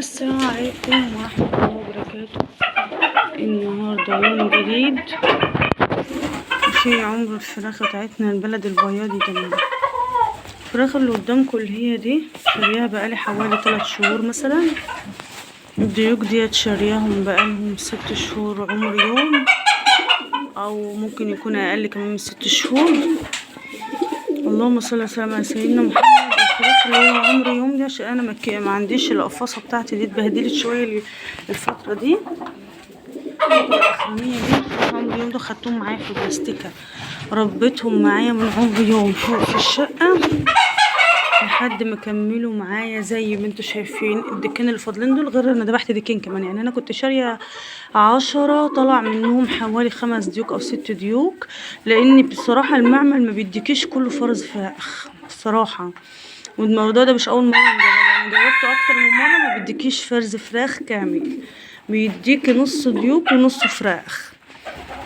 السلام عليكم ورحمة الله وبركاته. النهاردة يوم جديد في عمر الفراخ بتاعتنا البلد البياضي كمان. الفراخ اللي قدامكم اللي هي دي شارياها بقالي حوالي 3 شهور مثلا. الديوك ديت شارياهم بقالهم 6 شهور عمر يوم، او ممكن يكون اقل كمان من 6 شهور. اللهم صل وسلم على سيدنا محمد. الفراخ اللي هي عمر يوم دي عشان انا ما عنديش القفاصه بتاعتي دي، اتبهدلت شويه الفتره دي. الاخرانيه دي عمر يوم ده خدتهم معايا في البلاستيكه، ربيتهم معايا من عمر يوم فوق في الشقه لحد ما كملوا معايا زي ما انتوا شايفين. الدكان اللي فاضلين دول غير انا ذبحت ديكين كمان، يعني انا كنت شاريه 10 طلع منهم حوالي 5 ديوك او 6 ديوك، لان بصراحه المعمل ما بيديكيش كله فرز فراخ الصراحه. والموضوع ده مش اول مره نجربه، انا جربته اكتر من مره. ما بيديكيش فرز فراخ كامل، بيديكي نص ديوك ونص فراخ،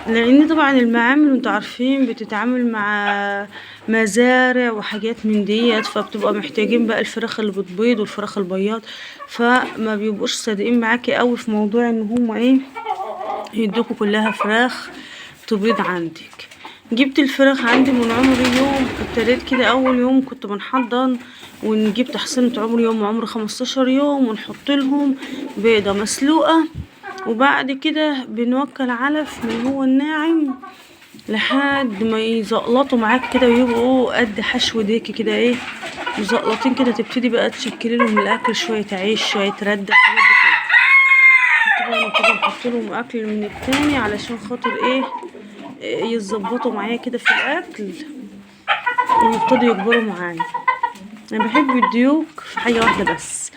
لان طبعا المعامل وانتوا عارفين بتتعامل مع مزارع وحاجات من ديت، فبتبقى محتاجين بقى الفراخ اللي بتبيض والفراخ البياض، فما بيبقوش صادقين معاكي قوي في موضوع ان هما ايه يدوكوا كلها فراخ تبيض عندك. جبت الفراخ عندي من عمر يوم، ابتديت كده اول يوم كنت بنحضن ونجيب تحصينة عمر يوم وعمر 15 يوم ونحط لهم بيضة مسلوقة، وبعد كده بنوكل علف من هو الناعم لحد ما يزقلطوا معاك كده ويبقوا قد حشو ديكي كده ايه مزقلطين كده. تبتدي بقى تشكلي لهم الاكل، شويه عيش شويه رده الحاجات دي كلها. كده نحط لهم اكل من التاني علشان خاطر ايه يتظبطوا معايا كده في الاكل ويبتدوا يكبروا معايا. انا بحب الديوك في حاجه واحده بس،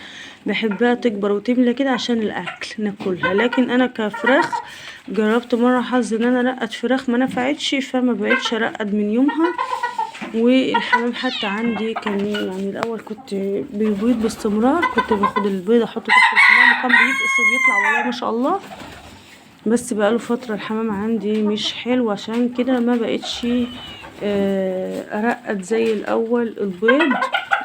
بحبها تكبر وتملى كده عشان الاكل ناكلها، لكن انا كفراخ جربت مره حظ ان انا رقد فراخ ما نفعتش، فما بقتش ارقد من يومها. والحمام حتى عندي كان يعني الاول كنت بيبيض باستمرار، كنت باخد البيض احطه تحت الحمام وكان بيفقس وبيطلع والله ما شاء الله. بس بقاله فتره الحمام عندي مش حلو، عشان كده ما بقتش ارقد زي الاول البيض.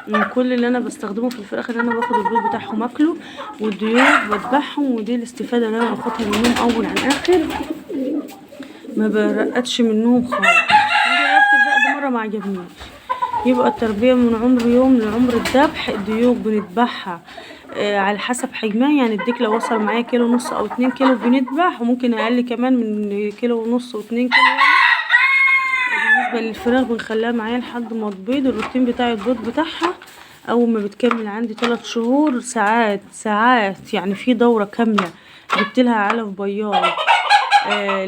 من كل اللي انا بستخدمه في الفراخ ان انا باخد البيض بتاعهم اكله، والديوك بذبحهم، ودي الاستفاده اللي انا باخدها منهم اول عن اخر. ما برقدش منهم خالص. جربت الرقد مره ما عجبنيش. يبقى التربيه من عمر يوم لعمر الذبح. الديوك بنذبحها على حسب حجمها، يعني الديك لو وصل معايا 1.5 كيلو او 2 كيلو بنذبح، وممكن اقل كمان من 1.5 كيلو و2 كيلو. بالنسبه للفراخ بنخليها معايا لحد ما تبيض. الروتين بتاع البيض بتاعها اول ما بتكمل عندي 3 شهور ساعات يعني في دورة كاملة جبتلها علف بياض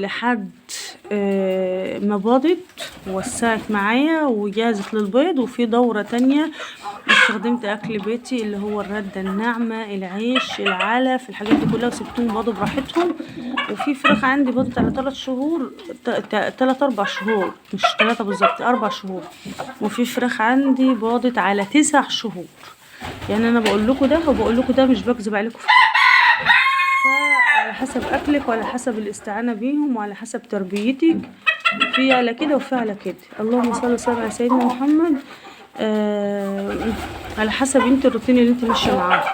لحد ما باضت ووسعت معايا وجازت للبيض. وفي دورة تانية استخدمت اكل بيتي اللي هو الردة الناعمة العيش العلف الحاجات دي كلها، وسبتهم باضوا براحتهم. وفي فراخ عندي باضت على 3 شهور 4 شهور، مش 3 بالظبط 4 شهور. وفي فراخ عندي باضت على 9 شهور. يعني انا بقول لكم ده وبقول لكم ده، مش بكذب عليكم في حاجه. فعلى حسب اكلك وعلى حسب الاستعانه بيهم وعلى حسب تربيتك، في على كده وفي على كده. اللهم صل وسلم على سيدنا محمد. على حسب انت الروتين اللي انت ماشيه معاه.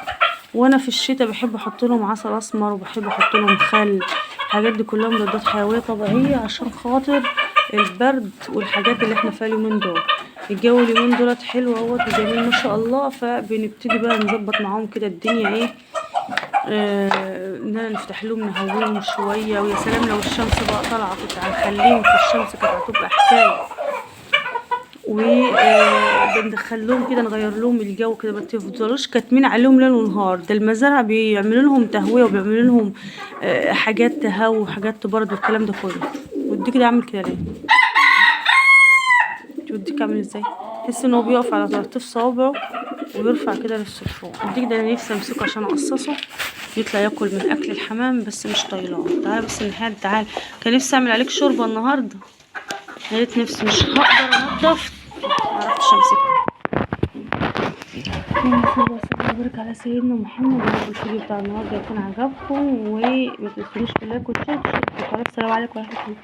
وانا في الشتاء بحب احط لهم عسل اسمر، وبحب احط لهم خل، الحاجات دي كلها مضادات حيويه طبيعيه عشان خاطر البرد والحاجات اللي احنا فيها اليومين دول. الجو اليومين دولت حلو اهوت وجميل ما شاء الله، فبنبتدي بقى نظبط معاهم كده الدنيا ايه اننا نفتح لهم نهويهم شويه. ويا سلام لو الشمس بقى طالعه كنت هنخليهم في الشمس، كانت هتبقى حكايه. وبندخل لهم كده نغير لهم الجو كده، ما تفضلوش كاتمين عليهم ليل ونهار. ده المزارع بيعملوا لهم تهويه وبيعملوا لهم حاجات تهوي وحاجات تبرد والكلام ده كله. والديك ده عامل كده ليه؟ والديك عامل ازاي؟ تحس ان هو بيقف على طراطيف صوابعه ويرفع كده نفسه لفوق. الديك ده انا نفسي امسكه عشان اقصصه يطلع ياكل من اكل الحمام، بس مش طايلاه. تعالى بس النهارده تعالى، كان نفسي اعمل عليك شوربه النهارده، يا ريت نفسي مش هقدر انضف، معرفتش امسكه. اللهم صل وبارك على سيدنا محمد. يا رب الفيديو بتاع النهارده يكون عجبكم، وما تنسونيش في اللايك والشير. السلام عليكم ورحمه الله.